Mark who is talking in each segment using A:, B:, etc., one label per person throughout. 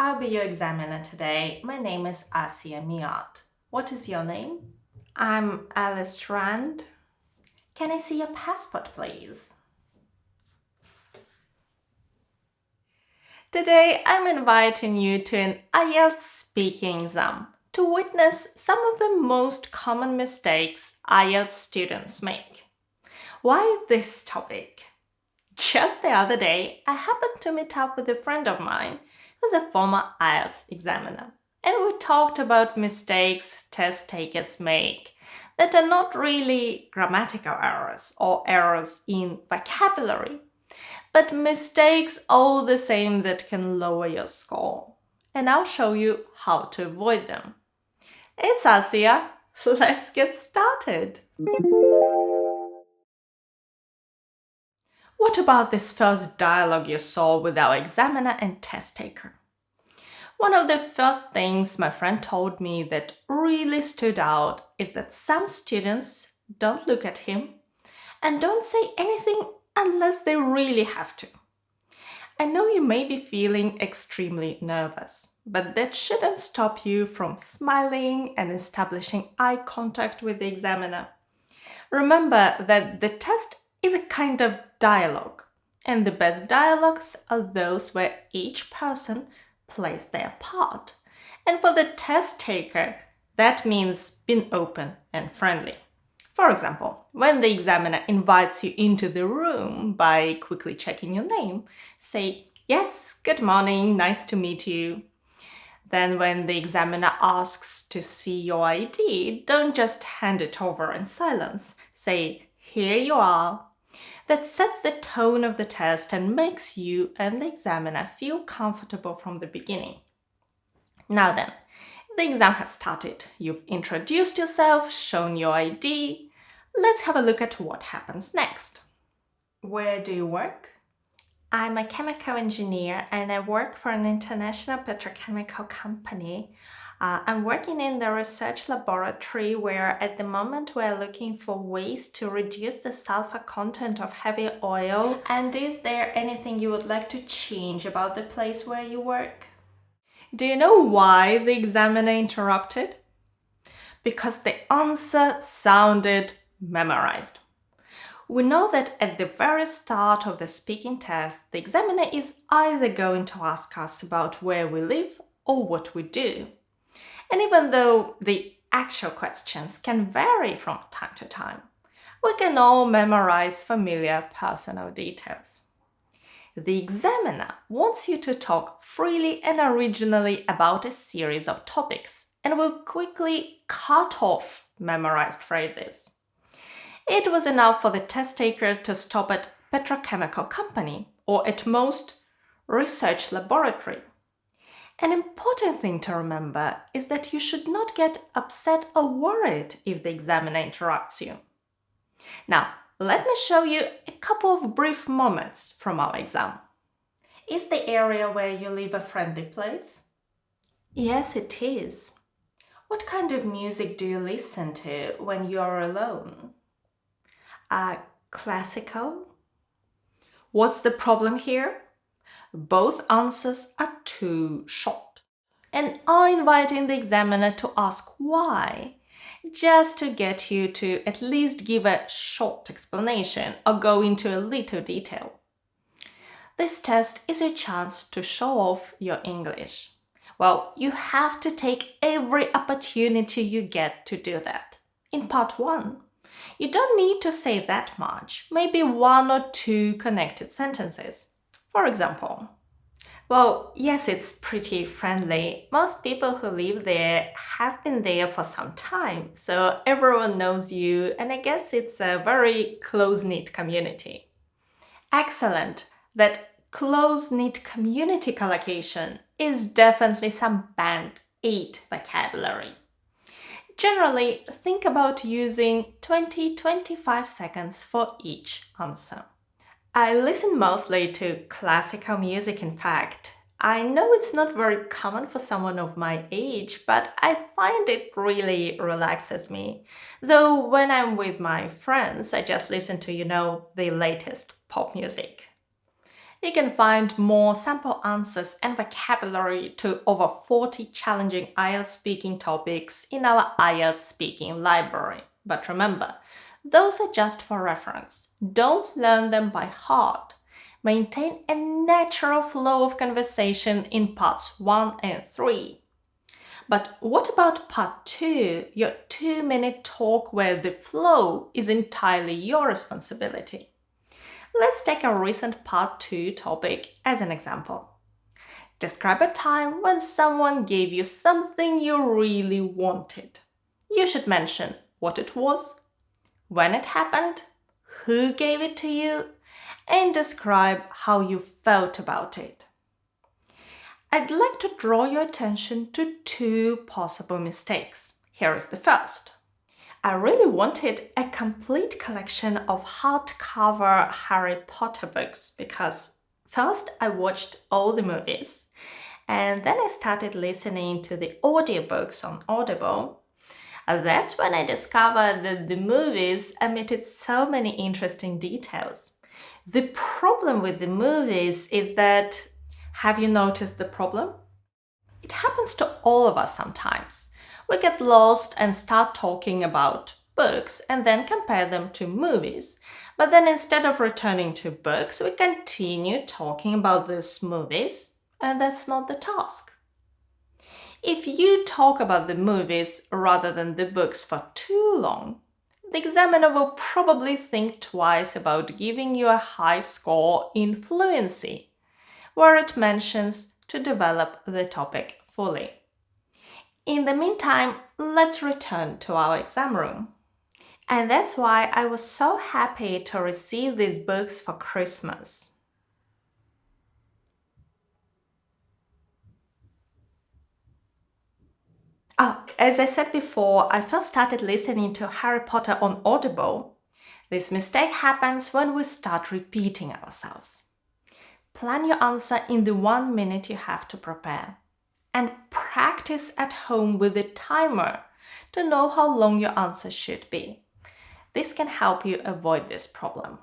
A: I'll be your examiner today. My name is Asia Miat. What is your name?
B: I'm Alice Rand.
A: Can I see your passport, please? Today, I'm inviting you to an IELTS speaking exam to witness some of the most common mistakes IELTS students make. Why this topic? Just the other day, I happened to meet up with a friend of mine who's a former IELTS examiner. And we talked about mistakes test takers make that are not really grammatical errors or errors in vocabulary, but mistakes all the same that can lower your score. And I'll show you how to avoid them. It's Asia. Let's get started. What about this first dialogue you saw with our examiner and test taker? One of the first things my friend told me that really stood out is that some students don't look at him and don't say anything unless they really have to. I know you may be feeling extremely nervous, but that shouldn't stop you from smiling and establishing eye contact with the examiner. Remember that the test is a kind of dialogue, and the best dialogues are those where each person plays their part. And for the test taker, that means being open and friendly. For example, when the examiner invites you into the room by quickly checking your name, say, "Yes, good morning, nice to meet you." Then, when the examiner asks to see your ID, don't just hand it over in silence. Say, "Here you are." That sets the tone of the test and makes you and the examiner feel comfortable from the beginning. Now then, the exam has started. You've introduced yourself, shown your ID. Let's have a look at what happens next. Where do you work?
B: I'm a chemical engineer and I work for an international petrochemical company. I'm working in the research laboratory where at the moment we're looking for ways to reduce the sulfur content of heavy oil.
A: And is there anything you would like to change about the place where you work? Do you know why the examiner interrupted? Because the answer sounded memorized. We know that at the very start of the speaking test, the examiner is either going to ask us about where we live or what we do. And even though the actual questions can vary from time to time, we can all memorize familiar personal details. The examiner wants you to talk freely and originally about a series of topics and will quickly cut off memorized phrases. It was enough for the test taker to stop at petrochemical company or at most research laboratory. An important thing to remember is that you should not get upset or worried if the examiner interrupts you. Now, let me show you a couple of brief moments from our exam. Is the area where you live a friendly place?
B: Yes, it is.
A: What kind of music do you listen to when you are alone?
B: Classical.
A: What's the problem here? Both answers are too short and are inviting the examiner to ask why, just to get you to at least give a short explanation or go into a little detail. This test is a chance to show off your English. Well, you have to take every opportunity you get to do that. In part 1, you don't need to say that much, maybe 1 or 2 connected sentences. For example, well, yes, it's pretty friendly. Most people who live there have been there for some time, so everyone knows you, and I guess it's a very close-knit community. Excellent. That close-knit community collocation is definitely some Band 8 vocabulary. Generally, think about using 20-25 seconds for each answer. I listen mostly to classical music, in fact. I know it's not very common for someone of my age, but I find it really relaxes me. Though when I'm with my friends, I just listen to, the latest pop music. You can find more sample answers and vocabulary to over 40 challenging IELTS speaking topics in our IELTS speaking library. But remember, those are just for reference. Don't learn them by heart. Maintain a natural flow of conversation in parts 1 and 3. But what about part 2, your 2-minute talk where the flow is entirely your responsibility? Let's take a recent part 2 topic as an example. Describe a time when someone gave you something you really wanted. You should mention what it was, when it happened, who gave it to you, and describe how you felt about it. I'd like to draw your attention to 2 possible mistakes. Here is the first. I really wanted a complete collection of hardcover Harry Potter books because first I watched all the movies and then I started listening to the audiobooks on Audible. That's when I discovered that the movies omitted so many interesting details. The problem with the movies is that, have you noticed the problem? It happens to all of us sometimes. We get lost and start talking about books and then compare them to movies. But then instead of returning to books, we continue talking about those movies, and that's not the task. If you talk about the movies rather than the books for too long, the examiner will probably think twice about giving you a high score in fluency, where it mentions to develop the topic fully. In the meantime, let's return to our exam room. And that's why I was so happy to receive these books for Christmas. As I said before, I first started listening to Harry Potter on Audible. This mistake happens when we start repeating ourselves. Plan your answer in the 1 minute you have to prepare. And practice at home with a timer to know how long your answer should be. This can help you avoid this problem.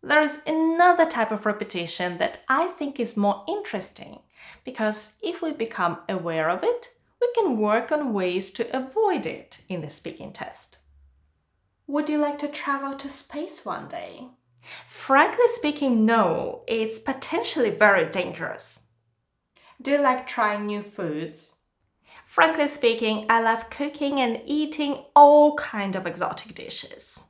A: There is another type of repetition that I think is more interesting because if we become aware of it, we can work on ways to avoid it in the speaking test. Would you like to travel to space one day? Frankly speaking, no, it's potentially very dangerous. Do you like trying new foods? Frankly speaking, I love cooking and eating all kinds of exotic dishes.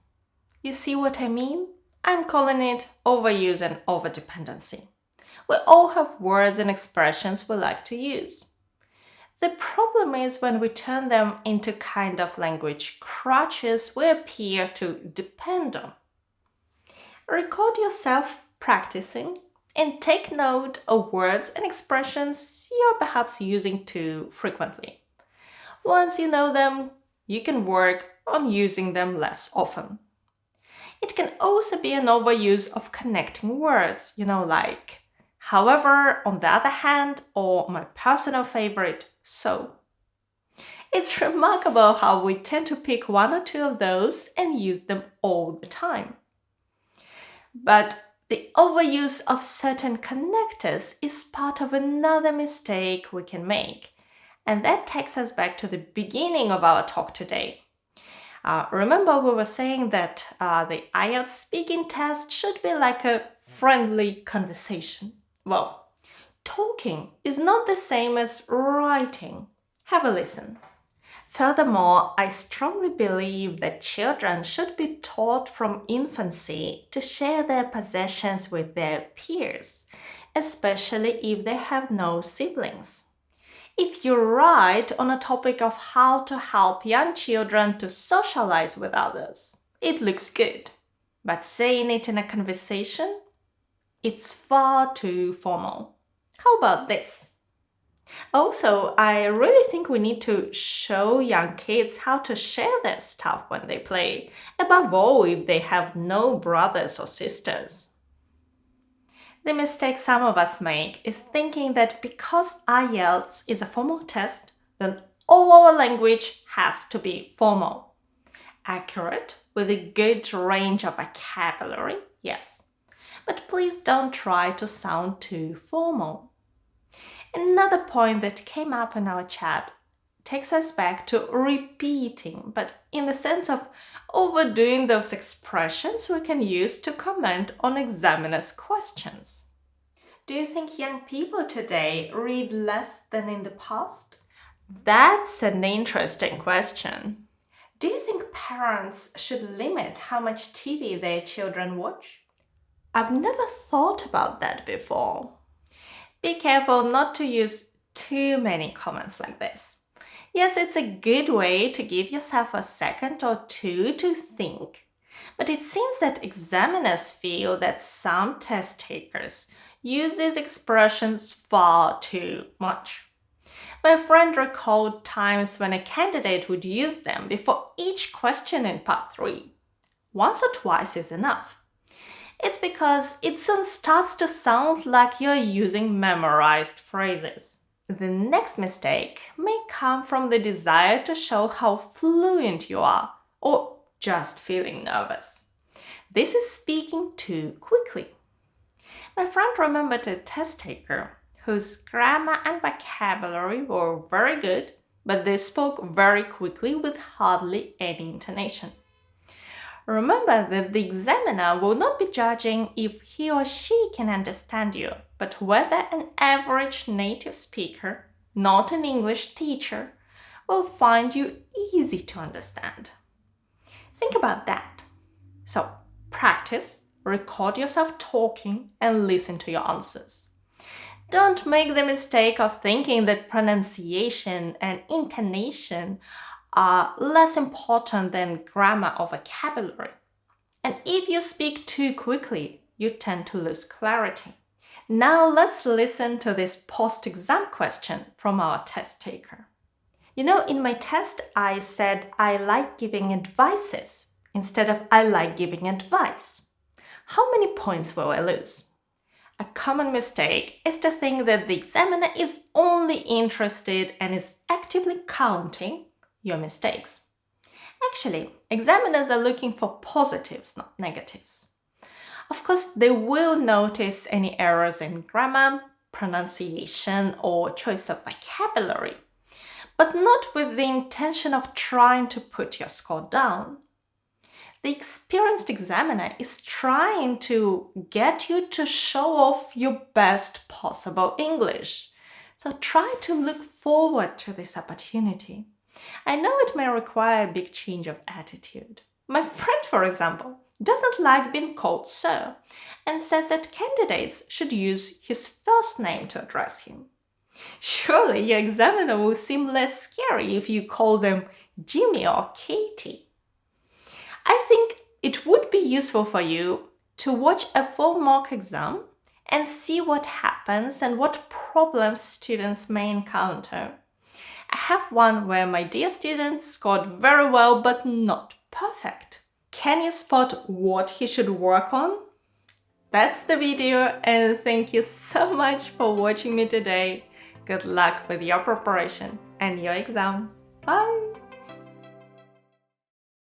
A: You see what I mean? I'm calling it overuse and overdependency. We all have words and expressions we like to use. The problem is when we turn them into kind of language crutches we appear to depend on. Record yourself practicing and take note of words and expressions you're perhaps using too frequently. Once you know them, you can work on using them less often. It can also be an overuse of connecting words, like however, on the other hand, or my personal favorite, so. It's remarkable how we tend to pick 1 or 2 of those and use them all the time. But the overuse of certain connectors is part of another mistake we can make. And that takes us back to the beginning of our talk today. Remember we were saying that the IELTS speaking test should be like a friendly conversation. Well, talking is not the same as writing. Have a listen. Furthermore, I strongly believe that children should be taught from infancy to share their possessions with their peers, especially if they have no siblings. If you write on a topic of how to help young children to socialize with others, it looks good. But saying it in a conversation, it's far too formal. How about this? Also, I really think we need to show young kids how to share their stuff when they play, above all if they have no brothers or sisters. The mistake some of us make is thinking that because IELTS is a formal test, then all our language has to be formal. Accurate, with a good range of vocabulary, yes. But please don't try to sound too formal. Another point that came up in our chat takes us back to repeating, but in the sense of overdoing those expressions we can use to comment on examiners' questions. Do you think young people today read less than in the past? That's an interesting question. Do you think parents should limit how much TV their children watch? I've never thought about that before. Be careful not to use too many comments like this. Yes, it's a good way to give yourself a second or two to think. But it seems that examiners feel that some test takers use these expressions far too much. My friend recalled times when a candidate would use them before each question in part 3. Once or twice is enough. It's because it soon starts to sound like you're using memorized phrases. The next mistake may come from the desire to show how fluent you are, or just feeling nervous. This is speaking too quickly. My friend remembered a test taker whose grammar and vocabulary were very good, but they spoke very quickly with hardly any intonation. Remember that the examiner will not be judging if he or she can understand you, but whether an average native speaker, not an English teacher, will find you easy to understand. Think about that. So, practice, record yourself talking, and listen to your answers. Don't make the mistake of thinking that pronunciation and intonation are less important than grammar or vocabulary. And if you speak too quickly, you tend to lose clarity. Now let's listen to this post-exam question from our test taker. In my test, I said I like giving advices instead of I like giving advice. How many points will I lose? A common mistake is to think that the examiner is only interested and is actively counting your mistakes. Actually, examiners are looking for positives, not negatives. Of course, they will notice any errors in grammar, pronunciation, or choice of vocabulary, but not with the intention of trying to put your score down. The experienced examiner is trying to get you to show off your best possible English. So try to look forward to this opportunity. I know it may require a big change of attitude. My friend, for example, doesn't like being called sir and says that candidates should use his first name to address him. Surely your examiner will seem less scary if you call them Jimmy or Katie. I think it would be useful for you to watch a full mock exam and see what happens and what problems students may encounter. I have one where my dear student scored very well but not perfect. Can you spot what he should work on? That's the video, and thank you so much for watching me today. Good luck with your preparation and your exam. Bye!